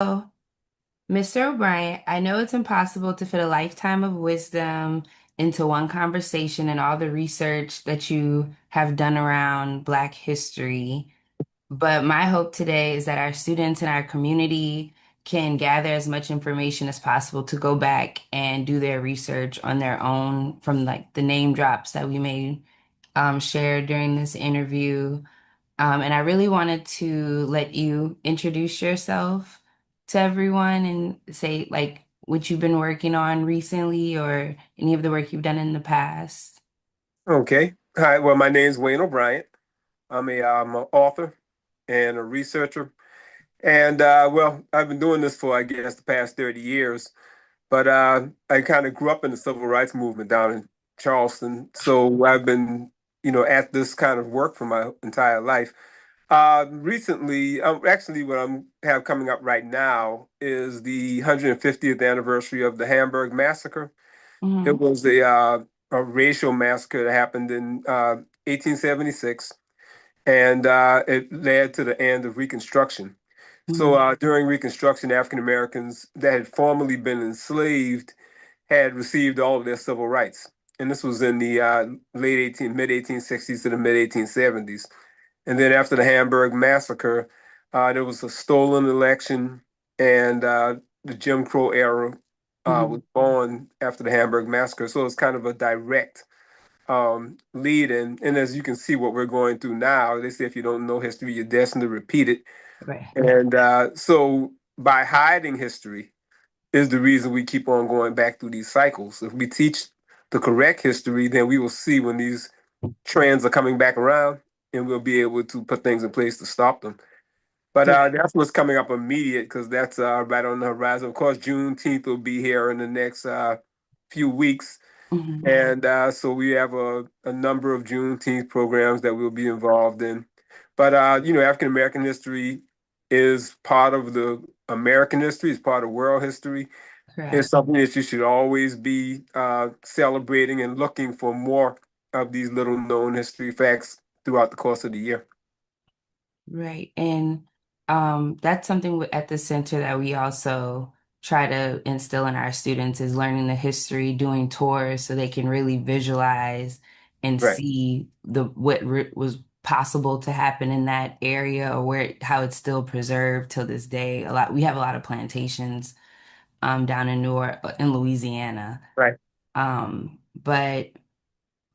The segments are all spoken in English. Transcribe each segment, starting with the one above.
So, Mr. O'Brien, I know it's impossible to fit a lifetime of wisdom into one conversation and all the research that you have done around Black history, but my hope today is that our students and our community can gather as much information as possible to go back and do their research on their own from like the name drops that we may share during this interview. And I really wanted to let you introduce yourself to everyone and say like what you've been working on recently or any of the work you've done in the past. Okay. Hi. Well, my name is Wayne O'Bryant. I'm an author and a researcher. And I've been doing this for, I guess, the past 30 years. But I kind of grew up in the civil rights movement down in Charleston. So I've been, at this kind of work for my entire life. Recently, actually, what I'm have coming up right now is the 150th anniversary of the Hamburg Massacre. It Hmm. was a racial massacre that happened in 1876, and it led to the end of Reconstruction. So Hmm. during Reconstruction, African Americans that had formerly been enslaved had received all of their civil rights, and this was in the mid 1860s to the mid 1870s. And then after the Hamburg Massacre, there was a stolen election, and the Jim Crow era Hmm. was born after the Hamburg Massacre. So it's kind of a direct lead. And as you can see, what we're going through now, they say if you don't know history, you're destined to repeat it. Right. And so by hiding history is the reason we keep on going back through these cycles. If we teach the correct history, then we will see when these trends are coming back around, and we'll be able to put things in place to stop them. But Right. that's what's coming up immediate because that's right on the horizon. Of course, Juneteenth will be here in the next few weeks. Hmm. And so we have a number of Juneteenth programs that we'll be involved in. But, African American history is part of the American history, it's part of world history. It's Correct. something that you should always be celebrating and looking for more of these little known history facts throughout the course of the year. Right. And that's something at the center that we also try to instill in our students is learning the history, doing tours so they can really visualize and Right, see the what was possible to happen in that area or where how it's still preserved till this day. We have a lot of plantations down in in Louisiana. right. But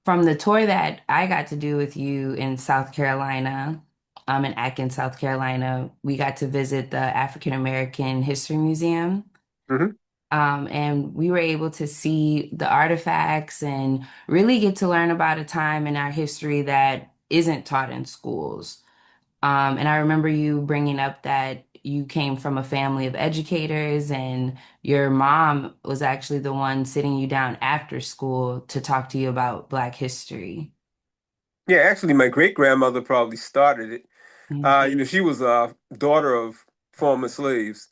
from the tour that I got to do with you in South Carolina, in Athens, South Carolina, we got to visit the African American History Museum. Hmm. And we were able to see the artifacts and really get to learn about a time in our history that isn't taught in schools. And I remember you bringing up that you came from a family of educators, and your mom was actually the one sitting you down after school to talk to you about Black history. Yeah, actually, my great grandmother probably started it. Mhm. She was a daughter of former slaves,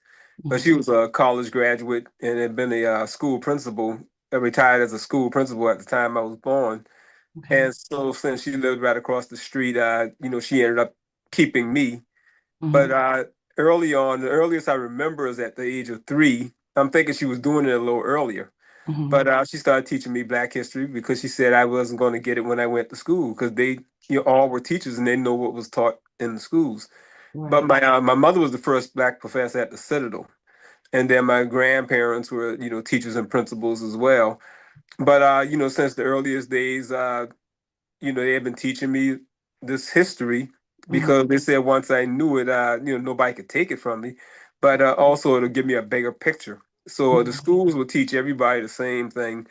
but Mhm. she was a college graduate and had been a school principal, retired as a school principal at the time I was born. Okay. And so since she lived right across the street, she ended up keeping me. But Hmm. early on, the earliest I remember is at the age of 3. I'm thinking she was doing it a little earlier. Hmm. But she started teaching me Black history because she said I wasn't going to get it when I went to school because they, all were teachers and they know what was taught in the schools. But Right. my mother was the first Black professor at the Citadel, and then my grandparents were teachers and principals as well. But since the earliest days, they had been teaching me this history Hmm. because they said once I knew it, nobody could take it from me. But also it'll give me a bigger picture. So the Hmm. schools will teach everybody the same thing,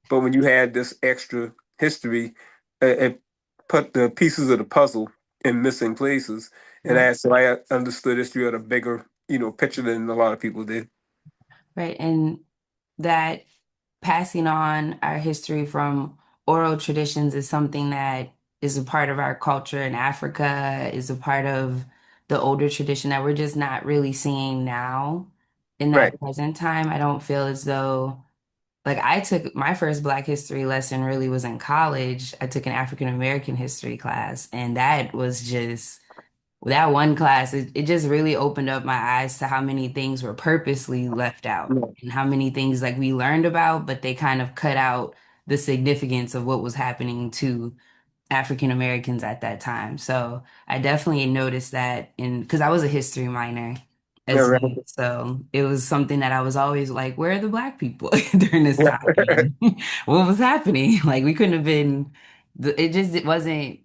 but when you had this extra history, it put the pieces of the puzzle in missing places, and Right. so I understood history at a bigger, picture than a lot of people did. Right. And that passing on our history from oral traditions is something that is a part of our culture in Africa, is a part of the older tradition that we're just not really seeing now in Right. that present time. I don't feel as though, like, I took my first Black history lesson really was in college. I took an African American history class, and that was just that one class, it just really opened up my eyes to how many things were purposely left out Yeah. and how many things like we learned about, but they kind of cut out the significance of what was happening to African Americans at that time. So I definitely noticed that in because I was a history minor Yeah, as well. right. So it was something that I was always like, where are the black people during this time? Yeah. And what was happening? Like we couldn't have been, it wasn't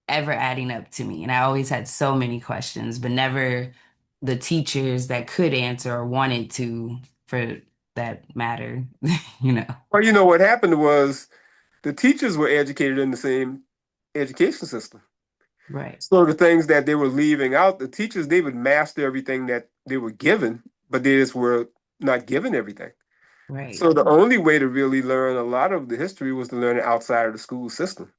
ever adding up to me. And I always had so many questions, but never the teachers that could answer or wanted to for that matter, you know. Well, what happened was the teachers were educated in the same education system. Right, So the things that they were leaving out, the teachers, they would master everything that they were given, but they just were not given everything. right. So the only way to really learn a lot of the history was to learn it outside of the school system.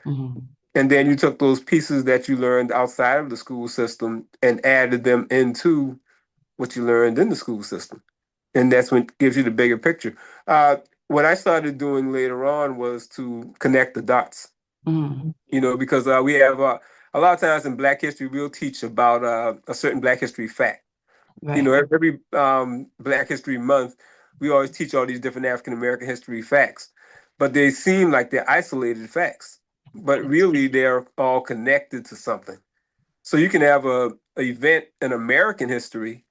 Hmm. And then you took those pieces that you learned outside of the school system and added them into what you learned in the school system. And that's what gives you the bigger picture. What I started doing later on was to connect the dots, Hmm. because we have a lot of times in Black history, we'll teach about a certain Black history fact. Right, Every Black History Month, we always teach all these different African American history facts, but they seem like they're isolated facts, but really they're all connected to something. So you can have a event in American history,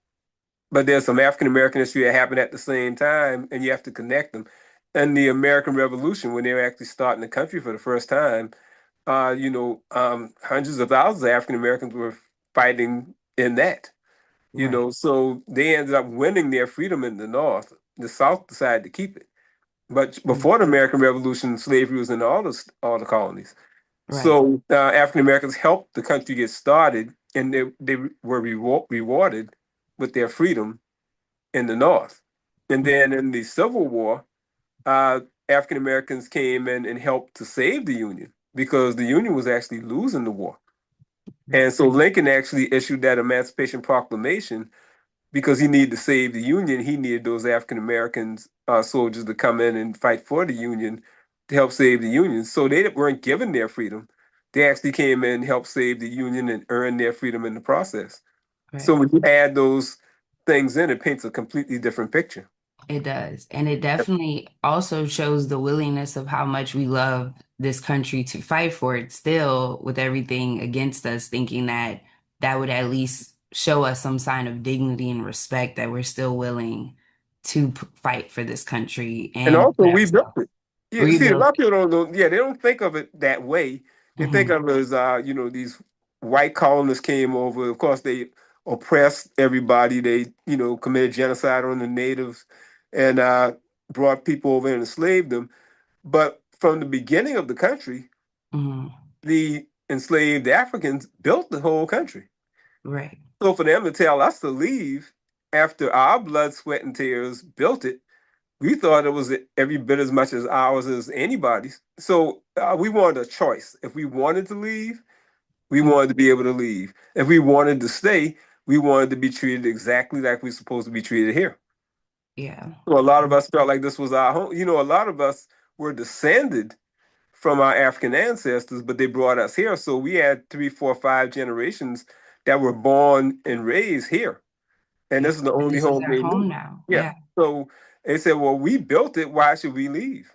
but there's some African American history that happened at the same time, and you have to connect them. And the American Revolution, when they were actually starting the country for the first time, hundreds of thousands of African Americans were fighting in that. right, So they ended up winning their freedom in the North. The South decided to keep it. But mm, before the American Revolution, slavery was in all the colonies. right, So African Americans helped the country get started, and they were rewarded with their freedom in the North. And mm, then in the Civil War, uh, African Americans came in and helped to save the Union because the Union was actually losing the war. right, And so Lincoln actually issued that Emancipation Proclamation because he needed to save the Union. He needed those African Americans soldiers to come in and fight for the Union to help save the Union. So they weren't given their freedom. They actually came in and helped save the Union and earn their freedom in the process. So right. when you add those things in, it paints a completely different picture. It does. And it definitely also shows the willingness of how much we love this country to fight for it still with everything against us, thinking that that would at least show us some sign of dignity and respect that we're still willing to fight for this country And and also, put we built ourselves it. Yeah, see, a lot rebuild. of people don't know. Yeah, they don't think of it that way. They think Hmm. of it as, these white colonists came over. Of course, they oppressed everybody. They, committed genocide on the natives and brought people over and enslaved them. But from the beginning of the country, Hmm. the enslaved Africans built the whole country. Right. So for them to tell us to leave after our blood, sweat, and tears built it, we thought it was every bit as much as ours as anybody's. So we wanted a choice. If we wanted to leave, we Mm. wanted to be able to leave. If we wanted to stay, we wanted to be treated exactly like we're supposed to be treated here. Yeah. So a lot of us felt like this was our home. A lot of us were descended from our African ancestors, but they brought us here. So we had three, four, five generations that were born and raised here. And Yeah. this is the And only this is home our they home knew. now. Yeah. Yeah. So they said, well, we built it. Why should we leave?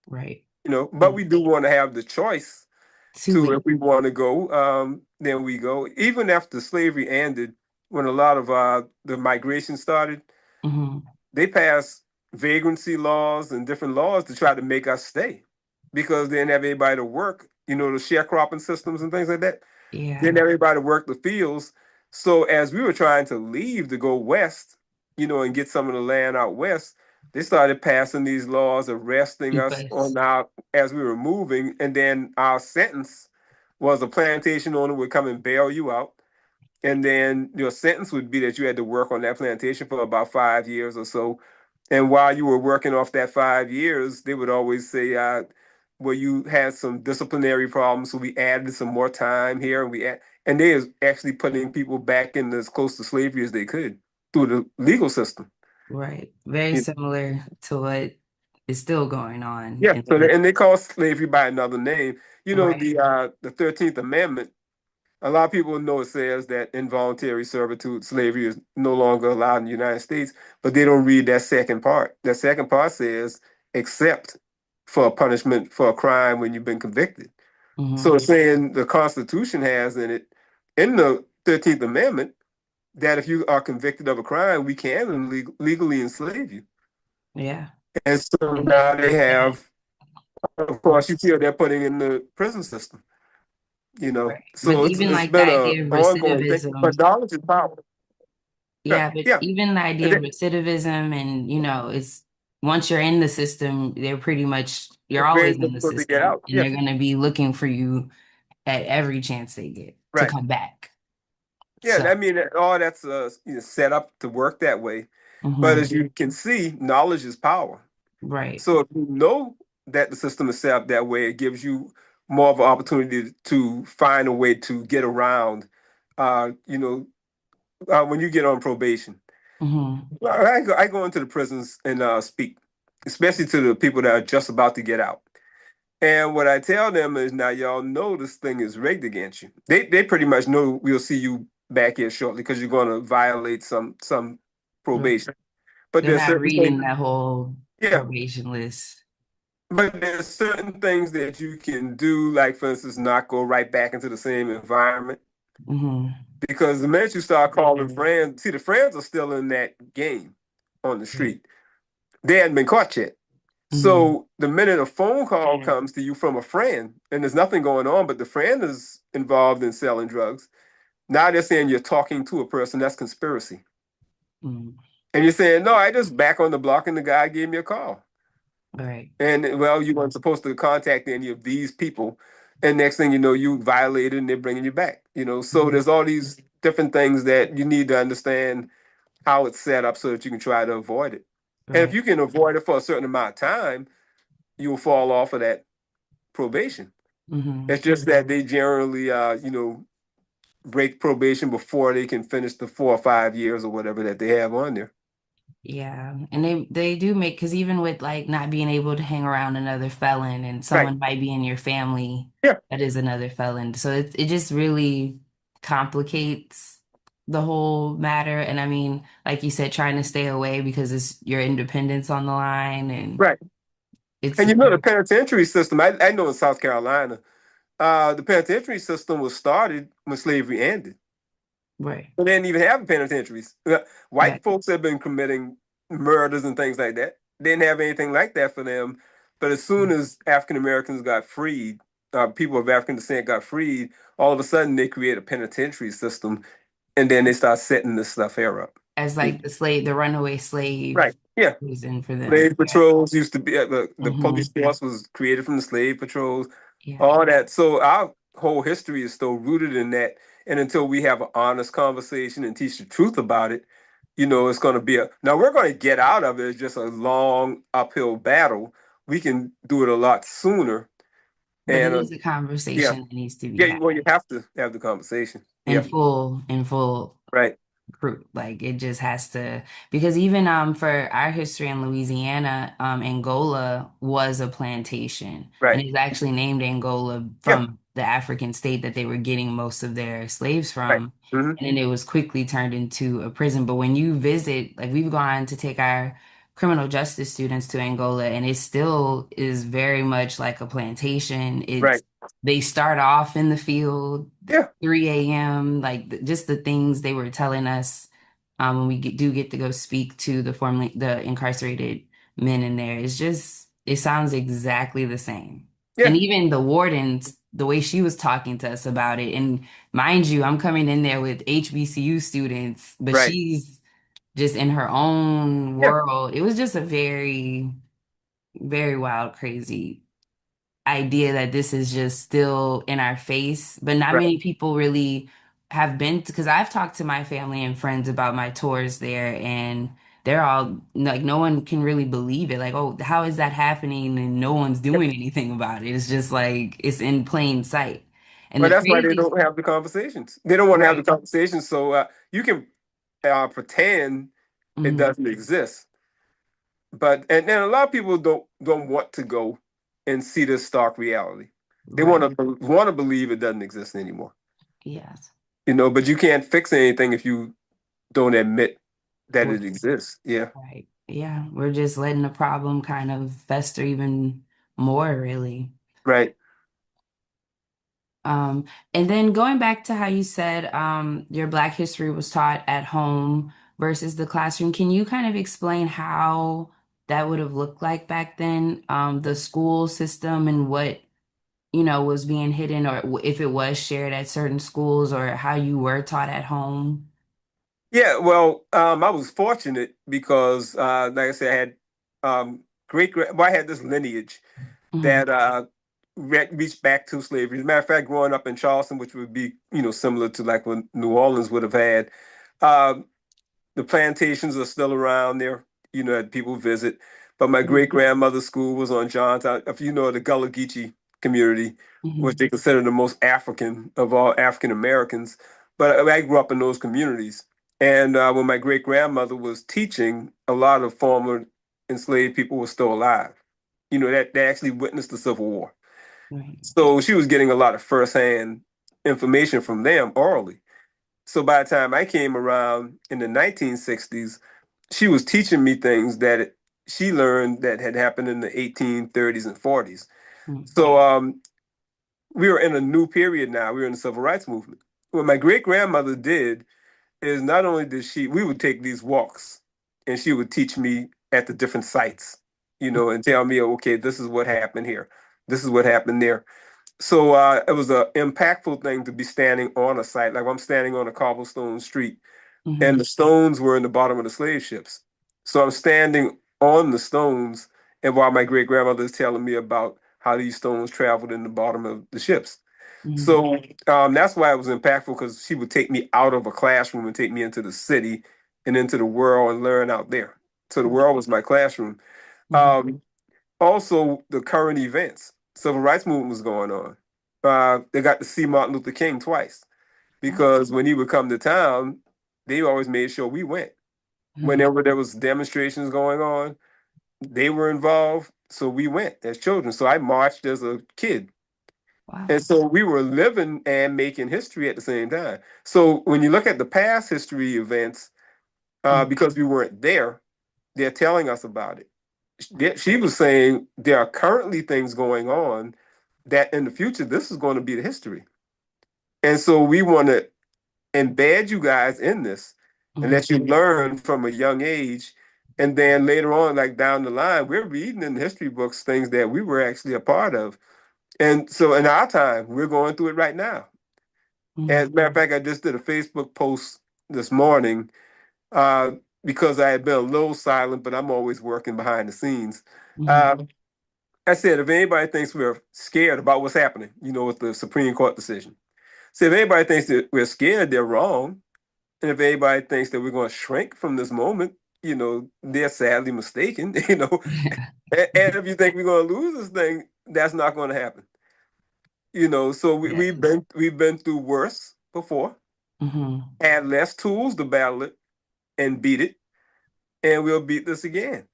Right. But Mm. we do want to have the choice To to, leave. if we want to go, then we go. Even after slavery ended, when a lot of the migration started, Hmm. they passed vagrancy laws and different laws to try to make us stay because they didn't have anybody to work, the sharecropping systems and things like that. Yeah. Then everybody worked the fields. So as we were trying to leave to go west, and get some of the land out west, they started passing these laws, arresting Keep us us. on our as we were moving, and then our sentence was a plantation owner would come and bail you out. And then your sentence would be that you had to work on that plantation for about 5 years or so. And while you were working off that 5 years, they would always say, well, you had some disciplinary problems, so we added some more time here, and and they is actually putting people back in as close to slavery as they could through the legal system. Right. Very Yeah, similar to what is still going on yeah. in So the and they call slavery by another name. right. The 13th Amendment. A lot of people know it says that involuntary servitude, slavery is no longer allowed in the United States, but they don't read that second part. That second part says, except for a punishment for a crime when you've been convicted. So Hmm. it's saying the Constitution has in it, in the 13th Amendment, that if you are convicted of a crime, we can legally enslave you. Yeah. And so now they have, of course, you see what they're putting in the prison system, you know. Right. But So even it's like the been a idea of ongoing thing. But recidivism, knowledge is power. Yeah, yeah, but yeah. even the And idea of recidivism and, it's once you're in the system, they're pretty much, you're it's very always in the difficult to get system out. and Yeah, they're going to be looking for you at every chance they get to right. come back. Yeah, So, I mean, all that's set up to work that way. But mhm, as you can see, knowledge is power. right. So if you know that the system is set up that way, it gives you more of an opportunity to find a way to get around, when you get on probation. Hmm. Well, I go into the prisons and speak, especially to the people that are just about to get out. And what I tell them is, now y'all know this thing is rigged against you. They pretty much know we'll see you back here shortly because you're going to violate some Right. probation. But They're there's not certain things, reading that whole yeah. probation list. But there's certain things that you can do, like for instance, not go right back into the same environment. Hmm. Because the minute you start calling friends, see the friends are still in that game on the Right. street. They hadn't been caught yet. Hmm. So the minute a phone call comes to you from a friend and there's nothing going on, but the friend is involved in selling drugs, now they're saying you're talking to a person. That's conspiracy. Hmm. And you're saying, no, I just back on the block and the guy gave me a call. Right. And well, you weren't supposed to contact any of these people. And next thing you know, you violated and they're bringing you back. So Hmm. there's all these different things that you need to understand how it's set up so that you can try to avoid it. And if Right. you can avoid it for a certain amount of time, you'll fall off of that probation. Hmm. It's just that they generally, break probation before they can finish the 4 or 5 years or whatever that they have on there. Yeah, and they do make because even with like not being able to hang around another felon and Right. someone might be in your family Yeah. that is another felon, so it just really complicates the whole matter. And I mean, like you said, trying to stay away because it's your independence on the line, and Right. it's And the penitentiary system, I know in South Carolina, the penitentiary system was started when slavery ended. right. They didn't even have penitentiaries. Yeah, White folks have been committing murders and things like that. They didn't have anything like that for them. But as soon as African Americans got freed, people of African descent got freed, all of a sudden they create a penitentiary system, and then they start setting this stuff here up. as like the runaway slave Right. Yeah. prison for them. Slave patrols used to be the police Hmm. force was created from the slave patrols, Yeah. all that. So our whole history is still rooted in that. And until we have an honest conversation and teach the truth about it, it's going to be now we're going to get out of it. It's just a long uphill battle. We can do it a lot sooner. But it And is a yeah, conversation that needs to be yeah. had Well, you have to have the conversation. in Yeah. full Right. fruit. Like it just has to because even for our history in Louisiana, Angola was a plantation and Right. it's actually named Angola Yeah. from the African state that they were getting most of their slaves Right. from. Hmm. And then it was quickly turned into a prison. But when you visit, like we've gone to take our criminal justice students to Angola, and it still is very much like a plantation. Right. They start off in the field, Yeah. 3 a.m., like just the things they were telling us when we do get to go speak to the incarcerated men in there. It sounds exactly the same. And Yeah. even the wardens, the way she was talking to us about it, and mind you, I'm coming in there with HBCU students, but Right. she's just in her own Yeah. world. It was just a very, very wild, crazy idea that this is just still in our face, but not Right. many people really have been to, because I've talked to my family and friends about my tours there, and they're all like, no one can really believe it. Like, oh, how is that happening? And no one's doing anything about it. It's just like it's in plain sight. And Well, the that's why they craziest, don't have the conversations. They don't want to have the right? conversations, so you can pretend it Mhm. doesn't exist. But and a lot of people don't want to go and see this stark reality. They Right. want to believe it doesn't exist anymore. Yes. But you can't fix anything if you don't admit that We're- it exists. Yeah, Right. Yeah. We're just letting the problem kind of fester even more, really. right. Um, and then going back to how you said your Black history was taught at home versus the classroom, can you kind of explain how that would have looked like back then? The school system and what, was being hidden or if it was shared at certain schools or how you were taught at home? Yeah, well, I was fortunate because, like I said, I had well, I had this lineage Hmm. that reached back to slavery. As a matter of fact, growing up in Charleston, which would be, similar to like what New Orleans would have had, uh, the plantations are still around there, that people visit. But my great grandmother's school was on Johnstown. If you know the Gullah Geechee community, which Hmm. they consider the most African of all African Americans. But I grew up in those communities. And when my great grandmother was teaching, a lot of former enslaved people were still alive. That they actually witnessed the Civil War. Right. So she was getting a lot of firsthand information from them orally. So by the time I came around in the 1960s, she was teaching me things that she learned that had happened in the 1830s and 40s. Mm-hmm. So we were in a new period now. We were in the civil rights movement. What my great grandmother did is not only we would take these walks and she would teach me at the different sites, and tell me, okay, this is what happened here. This is what happened there. So it was an impactful thing to be standing on a site. Like I'm standing on a cobblestone street Hmm. and the stones were in the bottom of the slave ships. So I'm standing on the stones, and while my great grandmother is telling me about how these stones traveled in the bottom of the ships. Hmm. So that's why it was impactful because she would take me out of a classroom and take me into the city and into the world and learn out there. So the world was my classroom. Hmm. Um, Also, the current events, civil rights movement was going on. They got to see Martin Luther King twice because when he would come to town, they always made sure we went. Hmm. Whenever there was demonstrations going on, they were involved, so we went as children. So I marched as a kid. Wow. And so we were living and making history at the same time. So when you look at the past history events, Mm-hmm. because we weren't there, they're telling us about it. She was saying there are currently things going on that in the future, this is going to be the history. And so we want to embed you guys in this and Hmm. let you learn from a young age. And then later on, like down the line, we're reading in the history books things that we were actually a part of. And so in our time, we're going through it right now. Hmm. As a matter of fact, I just did a Facebook post this morning uh, because I had been a little silent, but I'm always working behind the scenes. Hmm. Uh, I said, if anybody thinks we're scared about what's happening, with the Supreme Court decision, so if anybody thinks that we're scared, they're wrong. And if anybody thinks that we're going to shrink from this moment, they're sadly mistaken. And if you think we're going to lose this thing, that's not going to happen. So Yeah. we've been through worse before, Hmm. had less tools to battle it and beat it, and we'll beat this again.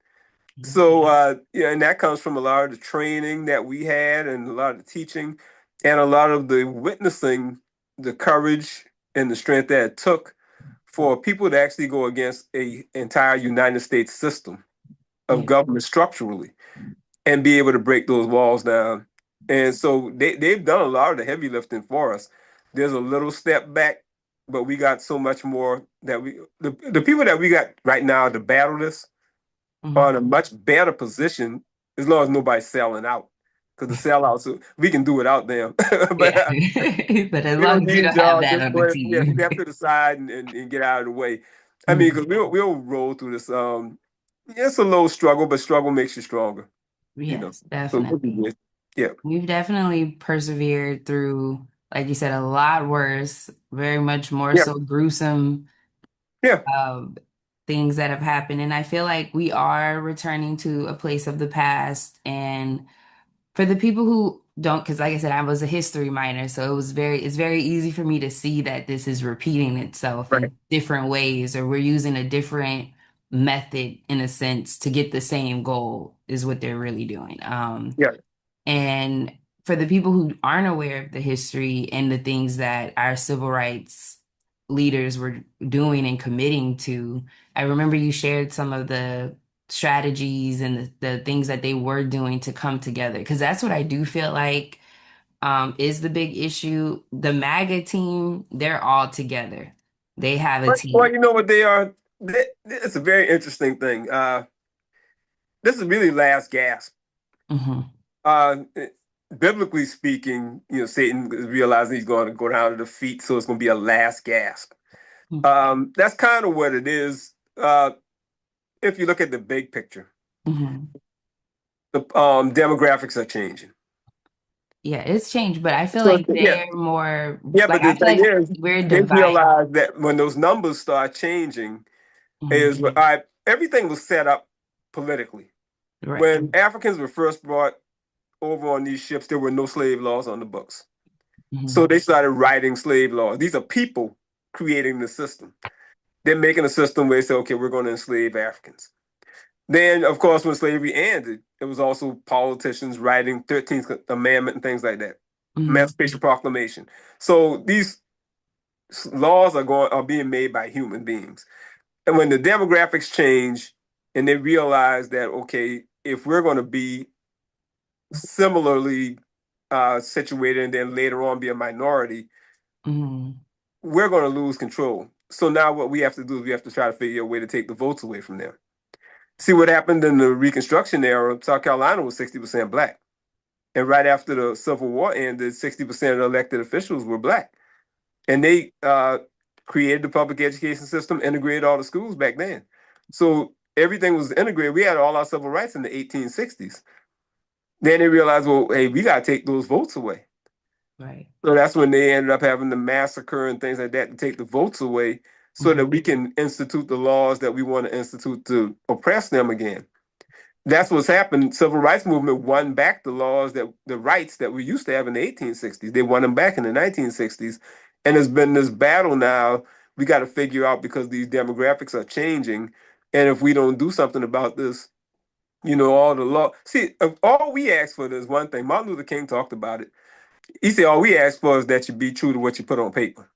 Yeah. So yeah, and that comes from a lot of the training that we had and a lot of the teaching and a lot of the witnessing, the courage and the strength that it took for people to actually go against a entire United States system of Yeah. government structurally and be able to break those walls down. And so they've done a lot of the heavy lifting for us. There's a little step back, but we got so much more that the people that we got right now to battle this are Hmm. in a much better position as long as nobody's selling out. Because the sellouts, we can do without them. But Yeah. But as we long don't as you need don't have y'all. that Just on go the ahead, yeah, team. step to the side and get out of the way. I mean, Mhm. because we'll roll through this. It's a little struggle, but struggle makes you stronger. You know. Yes, So we'll be definitely. good. Yeah, We've definitely persevered through, like you said, a lot worse, very much more yeah, so gruesome yeah, uh, things that have happened. And I feel like we are returning to a place of the past. And for the people who don't, because like I said, I was a history minor, so it's very easy for me to see that this is repeating itself right. in different ways, or we're using a different method in a sense to get the same goal is what they're really doing. Yeah, And for the people who aren't aware of the history and the things that our civil rights leaders were doing and committing to, I remember you shared some of the strategies and the things that they were doing to come together. Because that's what I do feel like is the big issue. The MAGA team, they're all together. They have a Well, team. you know what they are? It's a very interesting thing. This is really last gasp. Hmm. Uh, Biblically speaking, Satan is realizing he's going to go down to defeat, so it's going to be a last gasp. That's kind of what it is. If you look at the big picture, Hmm. the demographics are changing. Yeah, it's changed, but I feel So like yeah, they're more yeah, like but the I feel thing like is, we're they divided. realize that when those numbers start changing, Hmm. is everything was set up politically. Right. When Africans were first brought over on these ships, there were no slave laws on the books. So Hmm. they started writing slave laws. These are people creating the system. They're making a system where they say, okay, we're going to enslave Africans. Then, of course, when slavery ended, it was also politicians writing 13th Amendment and things like that, Hmm. Emancipation Proclamation. So these laws are being made by human beings. And when the demographics change and they realize that, okay, if we're going to be similarly situated and then later on be a minority, Hmm. we're going to lose control. So now what we have to do is we have to try to figure a way to take the votes away from them. See what happened in the Reconstruction era, South Carolina was 60% black. And right after the Civil War ended, 60% of the elected officials were black. And they created the public education system, integrated all the schools back then. So everything was integrated. We had all our civil rights in the 1860s. Then they realized, well, hey, we got to take those votes away. Right. So that's when they ended up having the massacre and things like that to take the votes away so that Hmm. we can institute the laws that we want to institute to oppress them again. That's what's happened. Civil rights movement won back the laws that the rights that we used to have in the 1860s. They won them back in the 1960s. And there's been this battle now. We got to figure out because these demographics are changing. And if we don't do something about this, all the law. See, all we ask for is one thing. Martin Luther King talked about it. He said, all we ask for is that you be true to what you put on paper.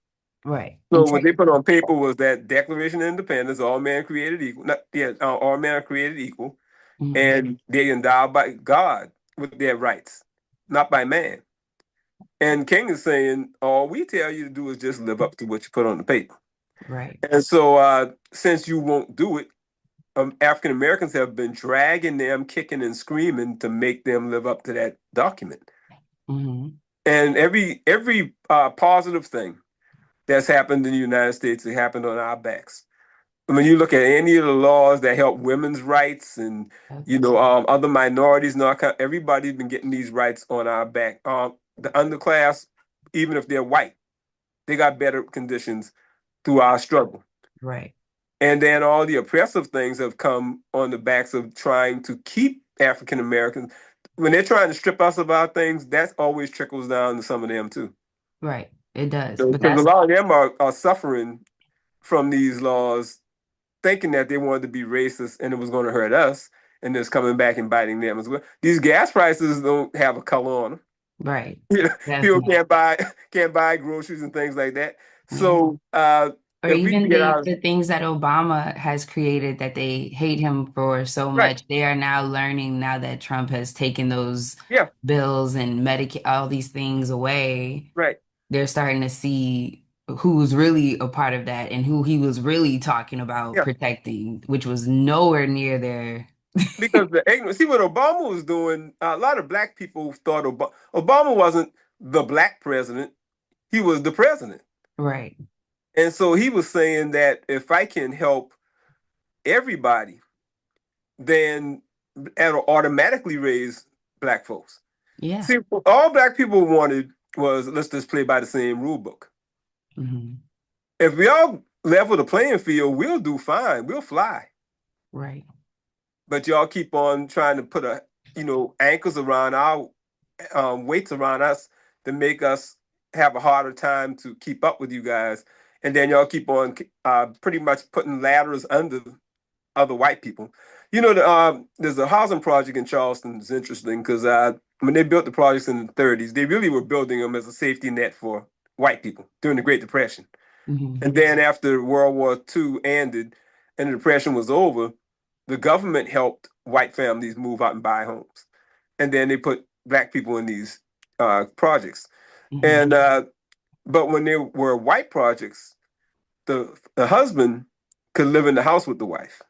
Right. So what they put on paper was that Declaration of Independence, all men created equal. Not, yeah, all men are created equal, Hmm. and they endowed by God with their rights, not by man. And King is saying, all we tell you to do is just live up to what you put on the paper. Right. And so, since you won't do it, African Americans have been dragging them, kicking and screaming to make them live up to that document. Hmm. And every positive thing that's happened in the United States, it happened on our backs. When you look at any of the laws that help women's rights and other minorities and all kind, everybody's been getting these rights on our back. The underclass, even if they're white, they got better conditions through our struggle. Right. And then all the oppressive things have come on the backs of trying to keep African Americans. When they're trying to strip us of our things, that always trickles down to some of them too. Right. It does. But Because a that's lot of them are suffering from these laws thinking that they wanted to be racist and it was going to hurt us, and it's coming back and biting them as well. These gas prices don't have a color on them. right. People Definitely. can't buy groceries and things like that. Yeah. So Or if we can even get the out of the things that Obama has created that they hate him for so right, much, they are now learning now that Trump has taken those yeah, bills and Medicaid, all these things away. right, They're starting to see who's really a part of that and who he was really talking about yeah. protecting, which was nowhere near there. Because the ignorance. See what Obama was doing. A lot of black people thought Obama wasn't the black president. He was the president, Right. and so he was saying that if I can help everybody then that'll automatically raise black folks. Yeah. See, all black people wanted was let's just play by the same rule book. Hmm. If we all level the playing field, we'll do fine. We'll fly. Right. But y'all keep on trying to put anchors around our weights around us to make us have a harder time to keep up with you guys. And then y'all keep on pretty much putting ladders under other white people. There's a housing project in Charleston. It's interesting because when they built the projects in the 30s, they really were building them as a safety net for white people during the Great Depression. Hmm. And then after World War II ended and the Depression was over, the government helped white families move out and buy homes. And then they put black people in these projects. Hmm. And but when they were white projects, the husband could live in the house with the wife.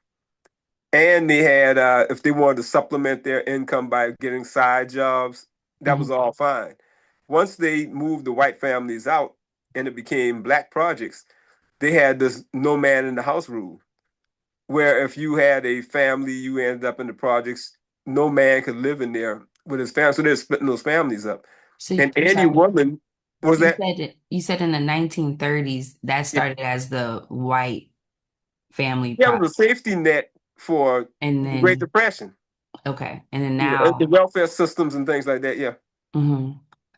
And they had, if they wanted to supplement their income by getting side jobs, that was Hmm. all fine. Once they moved the white families out and it became black projects, they had this no man in the house rule, where if you had a family, you ended up in the projects, no man could live in there with his family. So they're splitting those families up. So And I'm any sorry. woman, was that? You said in the 1930s that Yeah, started as the white family yeah, it prop, was a safety net for and the Great then Depression. okay, and then The now, welfare systems and things like that. Yeah. hmm,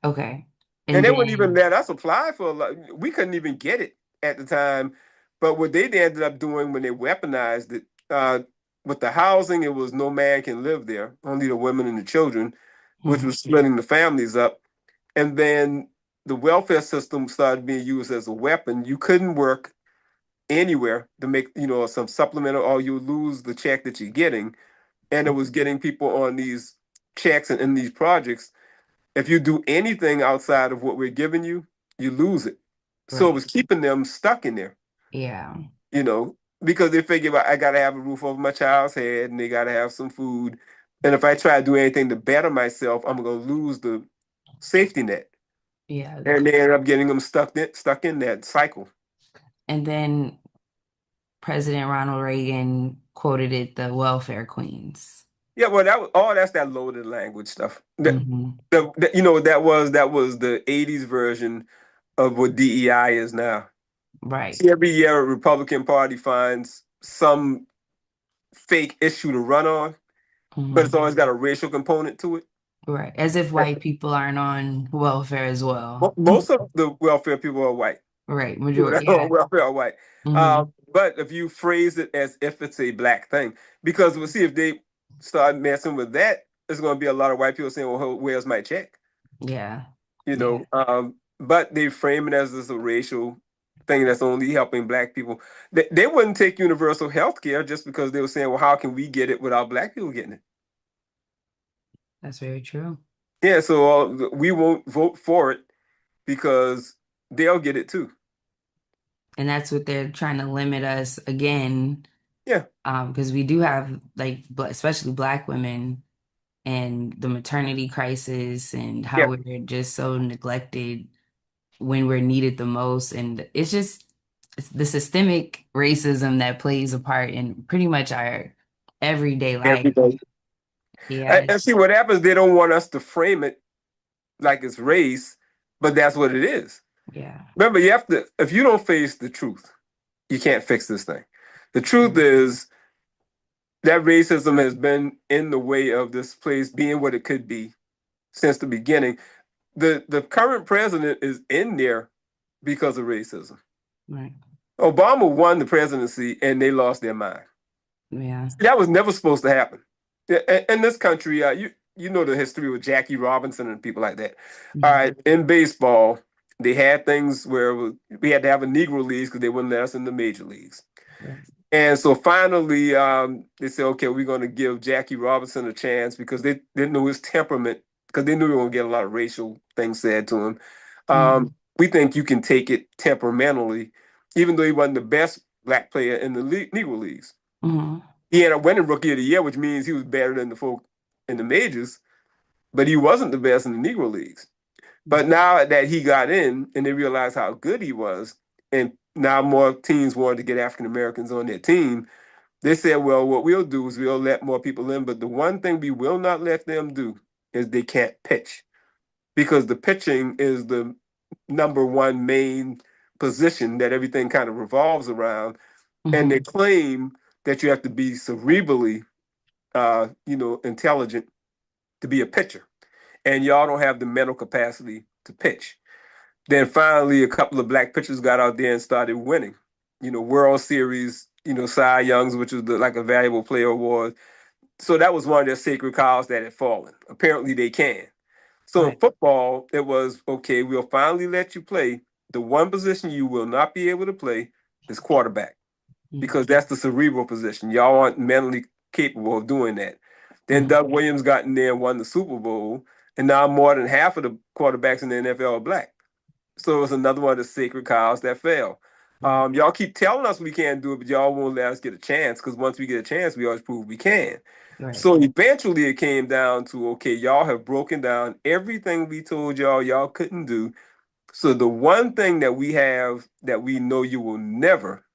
okay, And and they wouldn't even then let us apply for a lot. We couldn't even get it at the time. But what they ended up doing when they weaponized it, with the housing, it was no man can live there, only the women and the children, which mhm, was splitting the families up. And then the welfare system started being used as a weapon. You couldn't work anywhere to make, some supplemental, or you lose the check that you're getting. And it was getting people on these checks and in these projects. If you do anything outside of what we're giving you, you lose it. So it right, was keeping them stuck in there, yeah, because they figure I got to have a roof over my child's head and they got to have some food. And if I try to do anything to better myself, I'm going to lose the safety net. yeah, And they end up getting them stuck in that cycle. and then President Ronald Reagan quoted it the welfare queens. Yeah, well, that's that loaded language stuff. Hmm. That was the '80s version of what DEI is now. Right. See, every year a Republican Party finds some fake issue to run on, but it's Hmm. always got a racial component to it. Right. As if white people aren't on welfare as well. Most of the welfare people are white. Right. People Majority. that are Yeah. on welfare are white. Hmm. But if you phrase it as if it's a black thing, because we'll see if they start messing with that, there's going to be a lot of white people saying, "Well, where's my check?" Yeah. You Yeah. know. But they frame it as this a racial thing that's only helping black people. They wouldn't take universal health care just because they were saying, "Well, how can we get it without black people getting it?" That's very true. Yeah, so we won't vote for it because they'll get it too. And that's what they're trying to limit us again, Yeah, because we do have like, especially Black women and the maternity crisis and how yeah. we're just so neglected when we're needed the most. And it's the systemic racism that plays a part in pretty much our everyday life. Everybody. Yeah. And see what happens, they don't want us to frame it like it's race, but that's what it is. Yeah. Remember, you have to, if you don't face the truth, you can't fix this thing. The truth is that racism has been in the way of this place being what it could be since the beginning. The current president is in there because of racism. Right. Obama won the presidency and they lost their mind. Yeah. That was never supposed to happen. Yeah, in this country, you know the history with Jackie Robinson and people like that. All Mhm. right, in baseball, they had things where we had to have a Negro leagues because they wouldn't let us in the major leagues. Right. And so finally, they said, okay, we're going to give Jackie Robinson a chance because they didn't know his temperament, because they knew they were going to get a lot of racial things said to him. Mhm. We think you can take it temperamentally, even though he wasn't the best black player in the Negro leagues. Mhm. He ended up winning Rookie of the Year, which means he was better than the folk in the majors, but he wasn't the best in the Negro leagues. But now that he got in and they realized how good he was, and now more teams wanted to get African Americans on their team, they said, well, what we'll do is we'll let more people in, but the one thing we will not let them do is they can't pitch, because the pitching is the number one main position that everything kind of revolves around. And they Mhm. claim that you have to be cerebrally, intelligent to be a pitcher, and y'all don't have the mental capacity to pitch. Then finally, a couple of black pitchers got out there and started winning, World Series Cy Youngs, which was like a valuable player award. So that was one of their sacred cows that had fallen. Apparently, they can. So in Right. football, it was okay. We'll finally let you play. The one position you will not be able to play is quarterback because that's the cerebral position. Y'all aren't mentally capable of doing that. Then Mm-hmm. Doug Williams got in there and won the Super Bowl, and now more than half of the quarterbacks in the NFL are black. So it was another one of the sacred cows that fell. Right. Y'all keep telling us we can't do it, but y'all won't let us get a chance because once we get a chance, we always prove we can. Right. So eventually it came down to okay, y'all have broken down everything we told y'all couldn't do. So the one thing that we have that we know you will never,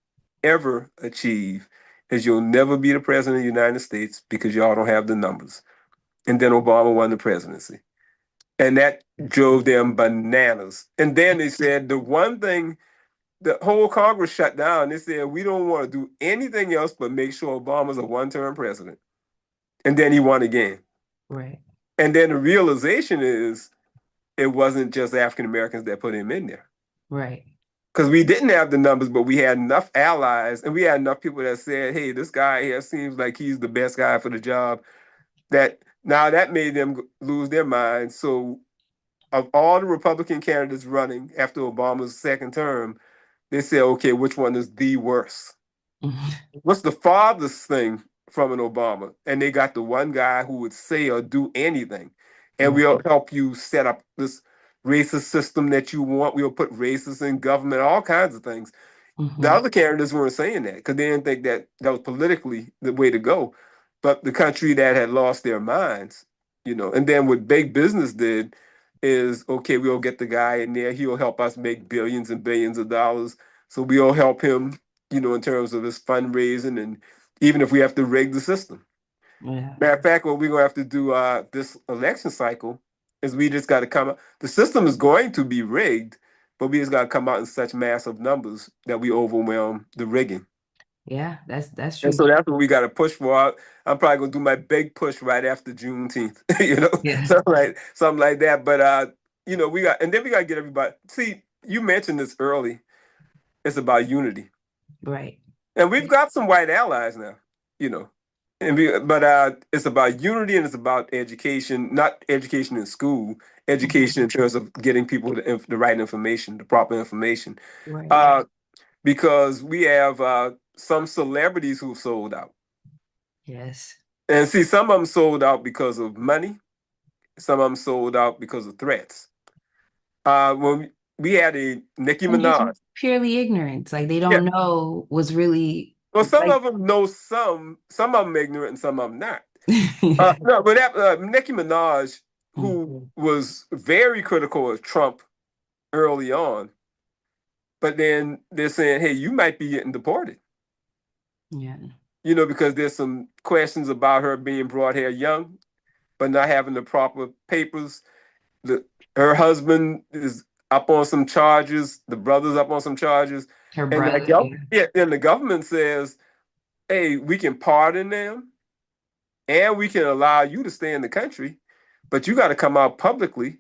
ever achieve is you'll never be the president of the United States because y'all don't have the numbers. And then Obama won the presidency. And that drove them bananas. And then they said the one thing the whole Congress shut down. They said we don't want to do anything else but make sure Obama's a one-term president. And then he won again. Right. And then the realization is it wasn't just African Americans that put him in there. Right. Because we didn't have the numbers, but we had enough allies and we had enough people that said, hey, this guy here seems like he's the best guy for the job. That now that made them lose their minds. So of all the Republican candidates running after Obama's second term, they said, okay, which one is the worst? Mhm. What's the farthest thing from an Obama? And they got the one guy who would say or do anything. And Right. we'll help you set up this racist system that you want. We'll put racists in government, all kinds of things. The Hmm. other candidates weren't saying that because they didn't think that that was politically the way to go. But the country that had lost their minds, and then what big business did is okay, we'll get the guy in there. He'll help us make billions and billions of dollars. So we'll help him, in terms of his fundraising and even if we have to rig the system. Yeah. Matter of fact, what we're gonna have to do this election cycle is we just got to come up. The system is going to be rigged, but we just got to come out in such massive numbers that we overwhelm the rigging. Yeah. That's And true. so that's what we got to push for. I'm probably gonna do my big push right after Juneteenth, Yeah. something like that. But we got, and then we got to get everybody. See, you mentioned this early. It's about unity. Right. And we've got some white allies now, you know. But it's about unity and it's about education, not education in school, Mhm. education in terms of getting people the right information, the proper information. Right. Uh, because we have some celebrities who've sold out. Yes. And see, some of them sold out because of money, some of them sold out because of threats. When we had a Nicki And just Minaj. purely ignorance. Like they Yeah. don't know what's really Well, some like. of them know some of them ignorant and some of them not. Yeah. No, but Nicki Minaj, Mm. who was very critical of Trump early on, but then they're saying, hey, you might be getting deported, Yeah. because there's some questions about her being brought here young, but not having the proper papers. The, her husband is up on some charges, the brother's up on some charges, Her and brother. Yeah. the government says, hey, we can pardon them and we can allow you to stay in the country, but you got to come out publicly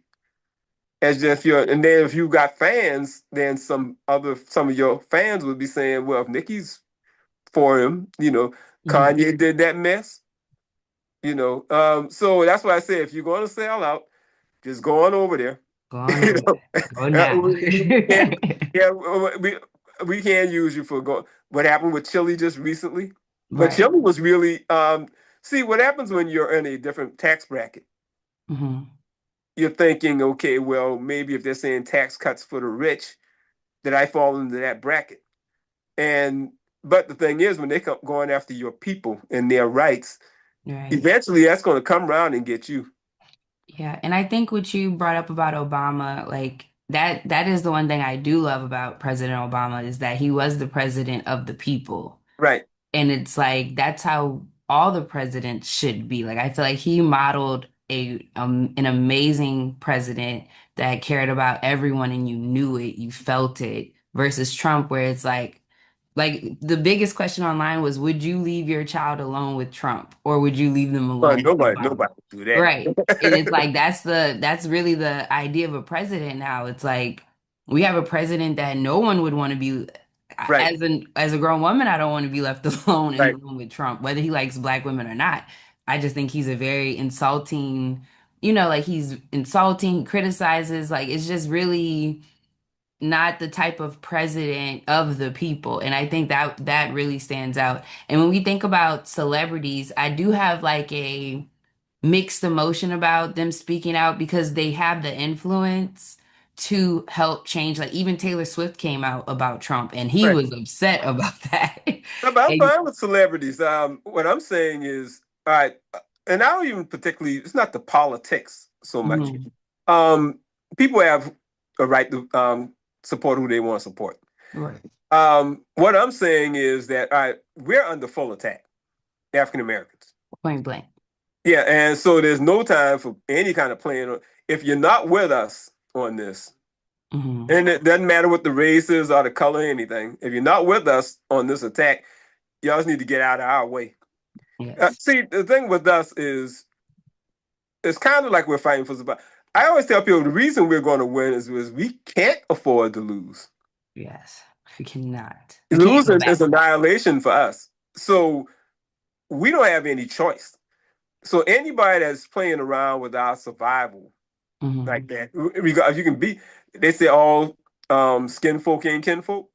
as if you're, and then if you got fans, then some of your fans would be saying, well, if Nicki's for him, Mhm. Kanye did that mess, so that's why I say if you're going to sell out, just go on over there. Go on you over know, there. Go now. we can't, yeah, we can't use you for going. What happened with Chile just recently? But Right. Chile was really, see what happens when you're in a different tax bracket. Hmm. You're thinking, okay, well, maybe if they're saying tax cuts for the rich, that I fall into that bracket. And but the thing is, when they come going after your people and their rights, Right. eventually that's going to come around and get you. Yeah, and I think what you brought up about Obama, like that is the one thing I do love about President Obama is that he was the president of the people. Right. And it's like that's how all the presidents should be. Like I feel like he modeled an amazing president that cared about everyone and you knew it, you felt it, versus Trump where it's like the biggest question online was would you leave your child alone with Trump or would you leave them Well, alone with Obama? nobody do Right. And it's that. like that's really the idea of a president now. It's like we have a president that no one would want to be. Right. as a grown woman, I don't want to be left alone in the Right. room with Trump, whether he likes black women or not. I just think he's a very insulting, like he's insulting, he criticizes, like it's just really not the type of president of the people. And I think that really stands out. And when we think about celebrities, I do have like a mixed emotion about them speaking out because they have the influence to help change. Like even Taylor Swift came out about Trump and he Right. was upset about that. No, but I'm And fine with celebrities. What I'm saying is, all right, and I don't even particularly, it's not the politics so much. mhm, Um, People have a right to support who they want to support. right, What I'm saying is that, all right, we're under full attack, African Americans. point blank. Yeah, and so there's no time for any kind of playing. If you're not with us on this, Hmm. and it doesn't matter what the race is or the color or anything, if you're not with us on this attack, y'all just need to get out of our way. Yes, See, the thing with us is it's kind of like we're fighting for somebody. I always tell people the reason we're going to win is we can't afford to lose. yes. We cannot. We can't go Losing is backwards. annihilation for us. So we don't have any choice. So anybody that's playing around with our survival like Hmm. that, if you can be, they say all skin folk ain't kinfolk.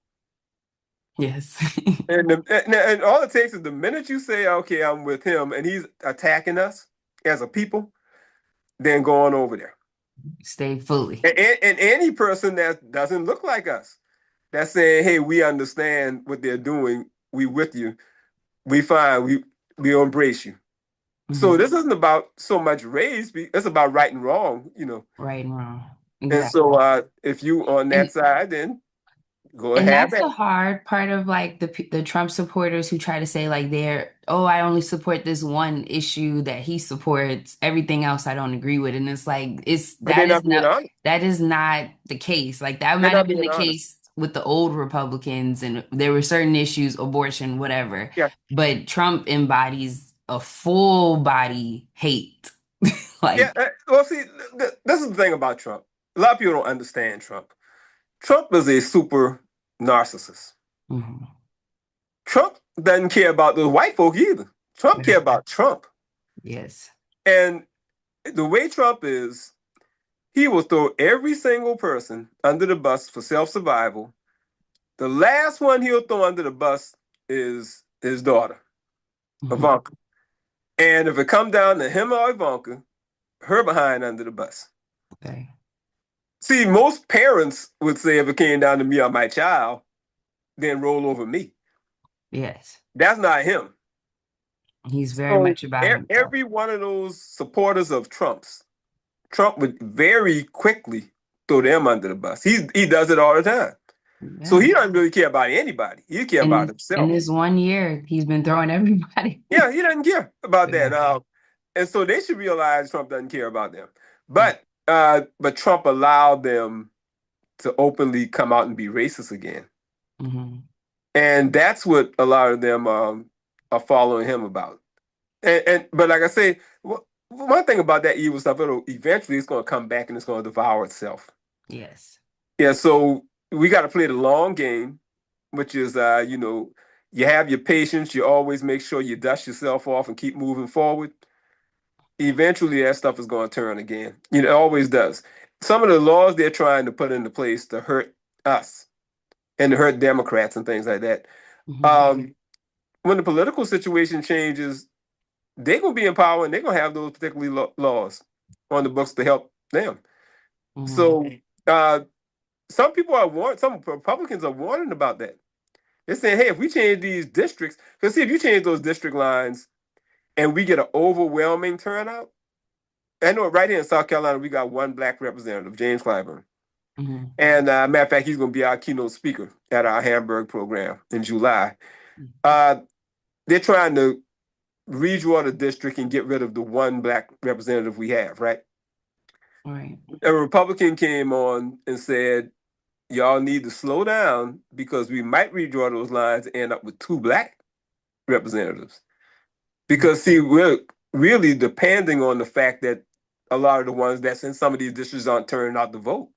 Yes. And all it takes is the minute you say, okay, I'm with him and he's attacking us as a people, then go on over there. Stay fully. And any person that doesn't look like us, that's saying, hey, we understand what they're doing. We with you. We fine. We embrace you. So Hmm. this isn't about so much race. It's about right and wrong. Right and wrong. And so Exactly. if you on that And side, then go And ahead. that's the hard part of like the Trump supporters who try to say like I only support this one issue that he supports. Everything else I don't agree with. And it's like But they're not being honest. that is not the case. Like that They're might have not been being the honest. case with the old Republicans and there were certain issues, abortion, whatever. Yeah. But Trump embodies a full body hate. Yeah. Like, Well, see, this is the thing about Trump. A lot of people don't understand Trump. Trump is a super narcissist. mhm, Trump doesn't care about the white folk either. Trump care right. about Trump. Yes. And the way Trump is, he will throw every single person under the bus for self-survival. The last one he'll throw under the bus is his daughter, Mhm. Ivanka. And if it come down to him or Ivanka, her behind under the bus. Okay. See, most parents would say if it came down to me or my child, then roll over me. Yes. That's not him. He's very So much about himself. every one of those supporters of Trump would very quickly throw them under the bus. He does it all the time. So Yeah. he doesn't really care about anybody. He care about In himself. this 1 year, he's been throwing everybody. Yeah, he doesn't care about that. Yeah. And so they should realize Trump doesn't care about them. But Trump allowed them to openly come out and be racist again. Hmm. And that's what a lot of them are following him about. And but like I say, one thing about that evil stuff, it'll eventually it's going to come back and it's going to devour itself. Yes. Yeah, so we got to play the long game, which is you have your patience. You always make sure you dust yourself off and keep moving forward. Eventually, that stuff is going to turn again. It always does. Some of the laws they're trying to put into place to hurt us and to hurt Democrats and things like that. Hmm. Um, when the political situation changes, they're gonna be in power and they're gonna have those particular laws on the books to help them. Hmm. So some people some Republicans are warning about that. They're saying, hey, if we change these districts, because see, if you change those district lines and we get an overwhelming turnout, I know right here in South Carolina, we got one black representative, James Clyburn. Hmm. And matter of fact, he's going to be our keynote speaker at our Hamburg program in July. Uh, they're trying to redraw the district and get rid of the one black representative we have, right? Right. A Republican came on and said, y'all need to slow down because we might redraw those lines and end up with two black representatives. Because, see, we're really depending on the fact that a lot of the ones that's in some of these districts aren't turning out to vote.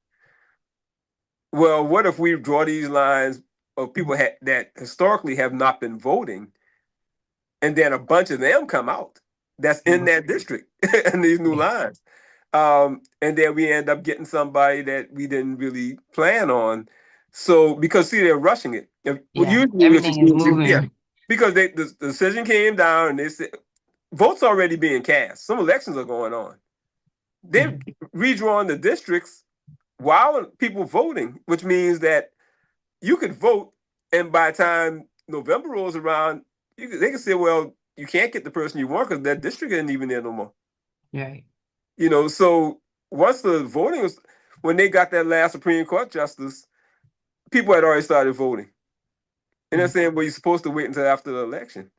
Well, what if we draw these lines of people that historically have not been voting, and then a bunch of them come out that's in Mhm. that district and these new Yeah. lines. And then we end up getting somebody that we didn't really plan on. So because see, they're rushing it. Well, Yeah. usually what you Everything is see, yeah, moving. because the decision came down and they said votes already being cast. Some elections are going on. They're Mhm. redrawing the districts while people voting, which means that you could vote, and by the time November rolls around, they can say, "Well, you can't get the person you want because that district isn't even there no more." Right. So once the voting was, when they got that last Supreme Court justice, people had already started voting, and they're Mhm. saying, "Well, you're supposed to wait until after the election."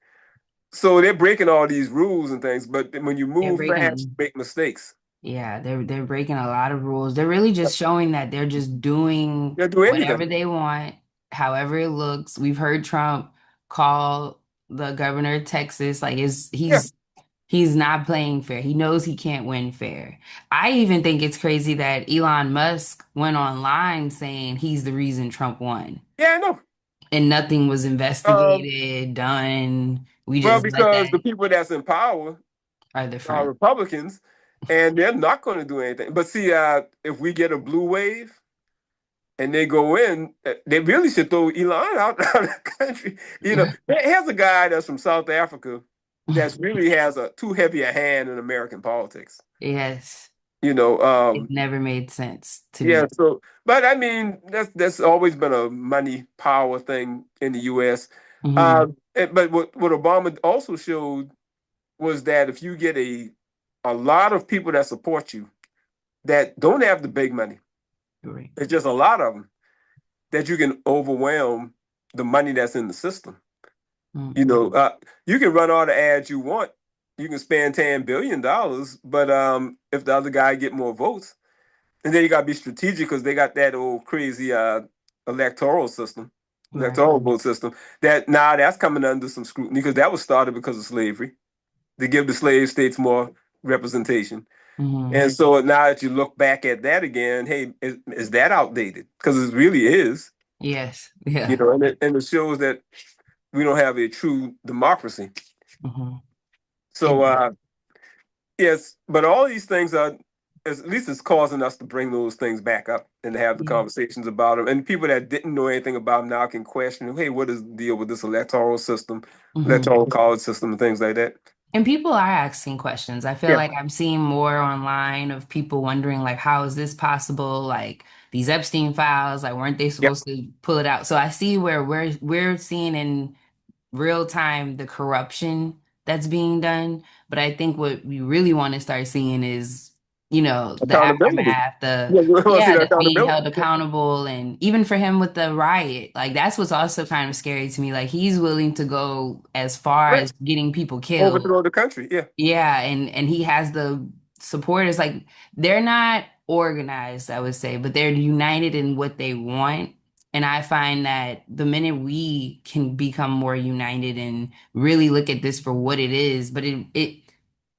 So they're breaking all these rules and things, but when you They're move fast, breaking. you make mistakes. Yeah, they're breaking a lot of rules. They're really just showing that they're just doing They'll do whatever anything. they want, however it looks. We've heard Trump call the governor of Texas like is Yeah, he's not playing fair. He knows he can't win fair. I even think it's crazy that Elon Musk went online saying he's the reason Trump won yeah, I know. and nothing was Um, investigated, done. We well, just let because that the people that's in power are the are front. Republicans, and they're not going to do anything. But see, if we get a blue wave and they go in, they really should throw Elon out of the country. Here's a guy that's from South Africa that's really has a too heavy a hand in American politics. Yes. You know, It never made sense to yeah. me. So, but I mean, that's always been a money power thing in the U.S. Hmm. But what Obama also showed was that if you get a lot of people that support you that don't have the big money, Right. it's just a lot of them that you can overwhelm the money that's in the system. You Mm-hmm. know, you can run all the ads you want. You can spend $10 billion, but if the other guy get more votes, and then you got to be strategic because they got that old crazy electoral system, Right. electoral vote system. That now that's coming under some scrutiny because that was started because of slavery to give the slave states more representation. Hmm. And so now that you look back at that again, hey, is that outdated? Because it really is, Yes. Yeah. and it shows that we don't have a true democracy. Hmm. So It, yes, but all these things are, at least it's causing us to bring those things back up and to have the yeah. conversations about them. And people that didn't know anything about them now can question, hey, what is the deal with this electoral system, Hmm. electoral college system, and things like that? And people are asking questions. I feel Yeah, like I'm seeing more online of people wondering, like, how is this possible? Like these Epstein files, like, weren't they yeah, supposed to pull it out? So I see where we're seeing in real time the corruption that's being done. But I think what we really want to start seeing is, the accountability. aftermath, Yeah, we want to see the the being held accountability. accountable. And even for him with the riot, like that's what's also kind of scary to me. Like he's willing to go as far Right. as getting people killed. Overthrow the country. Yeah. Yeah, and he has the supporters. Like they're not organized, I would say, but they're united in what they want. And I find that the minute we can become more united and really look at this for what it is, but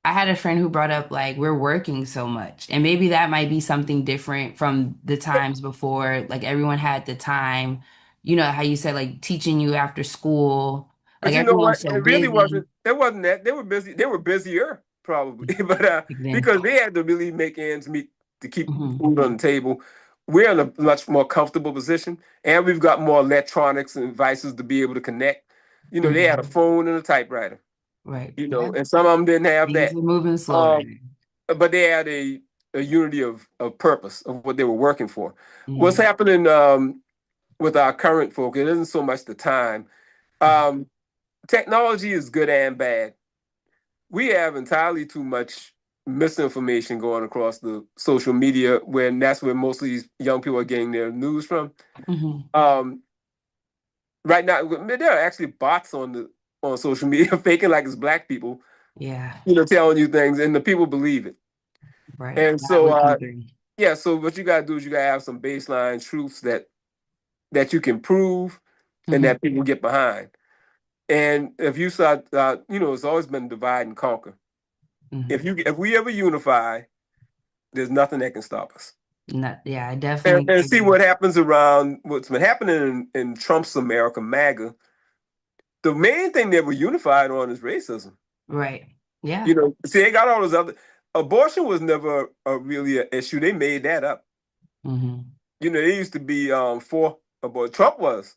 I had a friend who brought up like we're working so much, and maybe that might be something different from the times before. Like everyone had the time, how you said like teaching you after school, But like you know what? everyone's so It really busy. wasn't. It wasn't that they were busy. They were busier probably, but Then. because they had to really make ends meet to keep Hmm. food on the table. We're in a much more comfortable position, and we've got more electronics and devices to be able to connect. They had a Hmm. phone and a typewriter. Right. Yeah. And some of them didn't have Things that. are moving slower. Um, but they had a unity of purpose of what they were working for. What's Hmm. happening with our current folk? It isn't so much the time. Um, Technology is good and bad. We have entirely too much misinformation going across the social media when that's where most of these young people are getting their news from. Hmm. Um, right now, there are actually bots on social media faking like it's black people, Yeah. telling you things, and the people believe it. Right. And Not so, looking through. yeah, so what you gotta do is you gotta have some baseline truths that you can prove and Hmm. that people get behind. And if you start, it's always been divide and conquer. Hmm. If we ever unify, there's nothing that can stop us. Not, yeah, I And, definitely and see agree. what happens around what's been happening in Trump's America, MAGA. The main thing they were unified on is racism. Right. Yeah. You know, see, they got all those other. Abortion was never really an issue. They made that up. Hmm. You know, they used to be for abortion. Trump was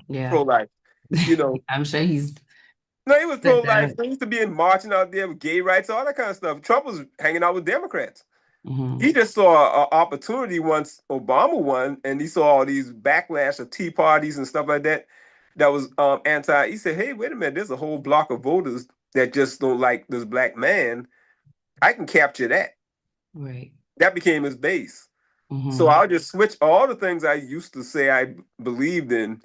Yeah. pro-life. You know, I'm sure he's no, he was set that pro-life. up. He used to be in marching out there with gay rights, all that kind of stuff. Trump was hanging out with Democrats. He Hmm. just saw an opportunity once Obama won, and he saw all these backlash of tea parties and stuff like that. That was anti. He said, "Hey, wait a minute. There's a whole block of voters that just don't like this black man. I can capture that." Right. That became his base. So Hmm. I'll just switch all the things I used to say I believed in,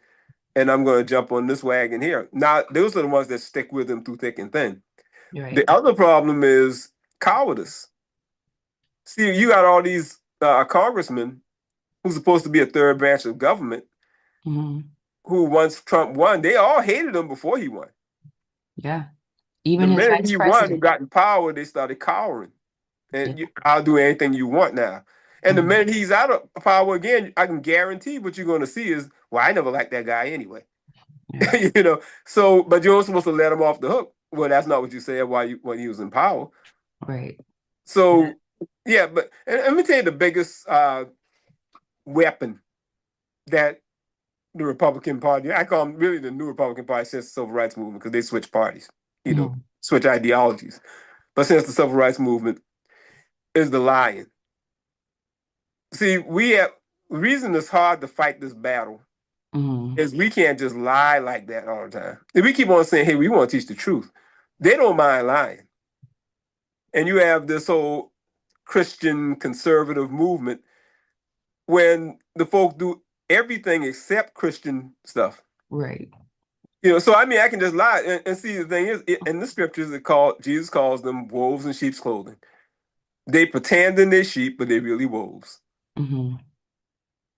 and I'm going to jump on this wagon here. Now, those are the ones that stick with him through thick and thin. Right. The other problem is cowardice. See, you got all these congressmen who's supposed to be a third branch of government, Hmm. who once Trump won, they all hated him before he won. Yeah. The Even his minute vice he won and president. got in power, they started cowering. Yeah. And I'll do anything you want now. And the Hmm. minute he's out of power again, I can guarantee what you're going to see is, well, I never liked that guy anyway. Yeah. You know, so but you're supposed to let him off the hook. Well, that's not what you said while when he was in power. Right. So yeah, but and let me tell you the biggest weapon that the Republican Party, I call them really the new Republican Party since the Civil Rights Movement, because they switch parties, you know, Hmm. switch ideologies. But since the Civil Rights Movement is the lying. See, we have the reason it's hard to fight this battle Hmm. is we can't just lie like that all the time. If we keep on saying, hey, we want to teach the truth, they don't mind lying. And you have this whole Christian conservative movement when the folk do everything except Christian stuff. Right. You know, so I mean, I can just lie and see the thing is, in the scriptures, it called Jesus calls them wolves in sheep's clothing. They pretend in their sheep, but they're really wolves. Hmm.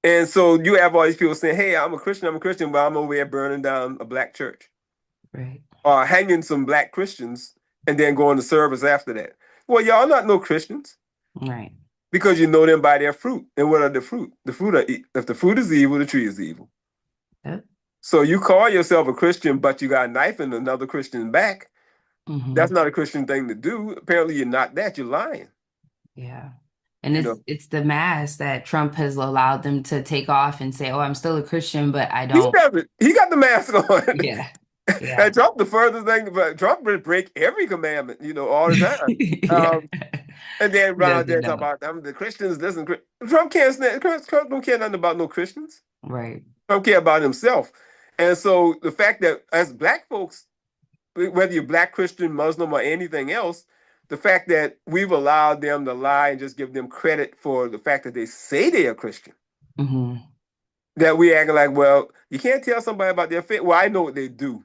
And so you have all these people saying, "Hey, I'm a Christian, but I'm over here burning down a black church, Right. or hanging some black Christians, and then going to service after that." Well, y'all not no Christians Right. because you know them by their fruit. And what are the fruit? The fruit are if the fruit is evil, the tree is evil. Yep. So you call yourself a Christian, but you got a knife in another Christian back. That's Hmm. not a Christian thing to do. Apparently, you're not that. You're lying. Yeah. And You it's know, it's the mask that Trump has allowed them to take off and say, "Oh, I'm still a Christian, but I he don't." does it. He got the mask on. Yeah. Yeah. And Trump, the furthest thing, but Trump would break every commandment, you know, all the time. Yeah. And then He run out there doesn't and talk know. about the Christians. Listen, Trump can't stand. Trump don't care nothing about no Christians. Right. Trump care about himself. And so the fact that as black folks, whether you're black, Christian, Muslim, or anything else, the fact that we've allowed them to lie and just give them credit for the fact that they say they are Christian, Hmm. that we acting like, well, you can't tell somebody about their faith. Well, I know what they do.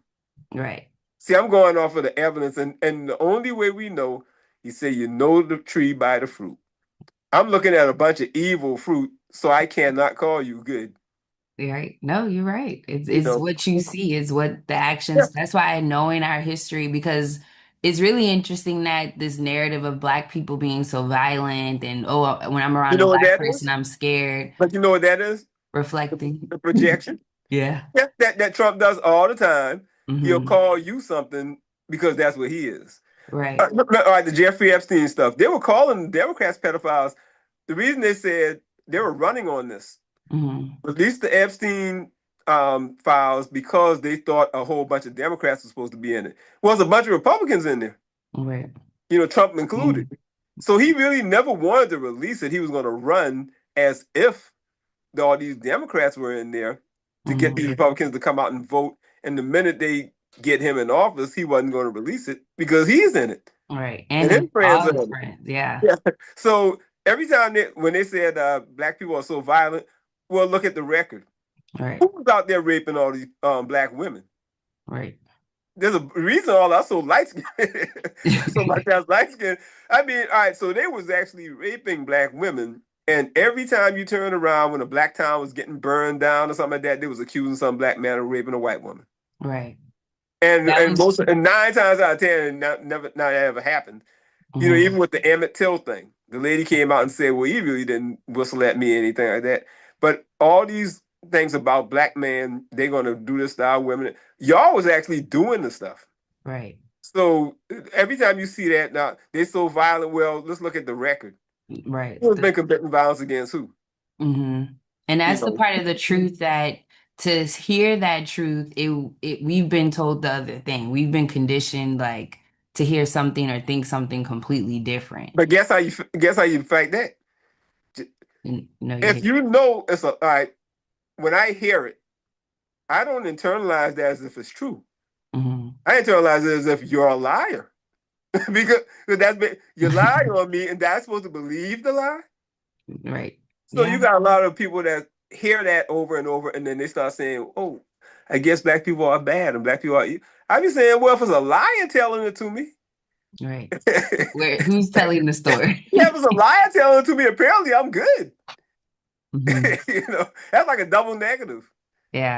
Right. See, I'm going off of the evidence, and the only way we know, he said, you know the tree by the fruit. I'm looking at a bunch of evil fruit, so I cannot call you good. Right. No, you're right. You It's know, what you see, is what the yeah. actions. That's why knowing our history, because it's really interesting that this narrative of Black people being so violent and, oh, when I'm You around a know what Black that person, is? I'm scared, But you know what that is? reflecting. The projection. Yeah. Yeah, that Trump does all the time. He'll Hmm. call you something because that's what he is. Right. All right, the Jeffrey Epstein stuff. They were calling the Democrats pedophiles. The reason they said they were running on this, Hmm. released the Epstein files because they thought a whole bunch of Democrats were supposed to be in it. Well, there's a bunch of Republicans in there, Right. you know, Trump included. Mhm. So he really never wanted to release it. He was going to run as if all these Democrats were in there to get these Mhm. Republicans to come out and vote. And the minute they get him in office, he wasn't going to release it because he's in it Right. And and his friends all are his in it. friends. Yeah. Yeah. So every time when they said black people are so violent, well, look at the record. Right. Who was out there raping all these black women? Right. There's a reason all us so light skinned, so much as light skinned. I mean, all right, so they was actually raping black women, and every time you turn around when a black town was getting burned down or something like that, they was accusing some black man of raping a white woman. Right. And That and was. most and 9 times out of 10, not never not ever happened. You know, even Mhm. with the Emmett Till thing. The lady came out and said, "Well, you really didn't whistle at me," or anything like that. But all these things about black men, they're gonna do this to our women. Y'all was actually doing the stuff. Right. So every time you see that, now they're so violent. Well, let's look at the record. Right. Who's been committing violence against who? Hmm. And You that's the know. part of the truth that to hear that truth, we've been told the other thing. We've been conditioned like to hear something or think something completely different. But guess how you fight that? And you know, you If hate. you know it's a all right, when I hear it, I don't internalize that as if it's true. Hmm. I internalize it as if you're a liar. because that's been you lie on me, and that's supposed to believe the lie. Right. So Yeah. you got a lot of people that hear that over and over, and then they start saying, "Oh, I guess black people are bad, and black people are." I be saying, "Well, if it's a liar telling it to me, Right. yeah, Who's telling the story? if it's a liar telling it to me, apparently I'm good." Hmm. That's like a double negative. Yeah.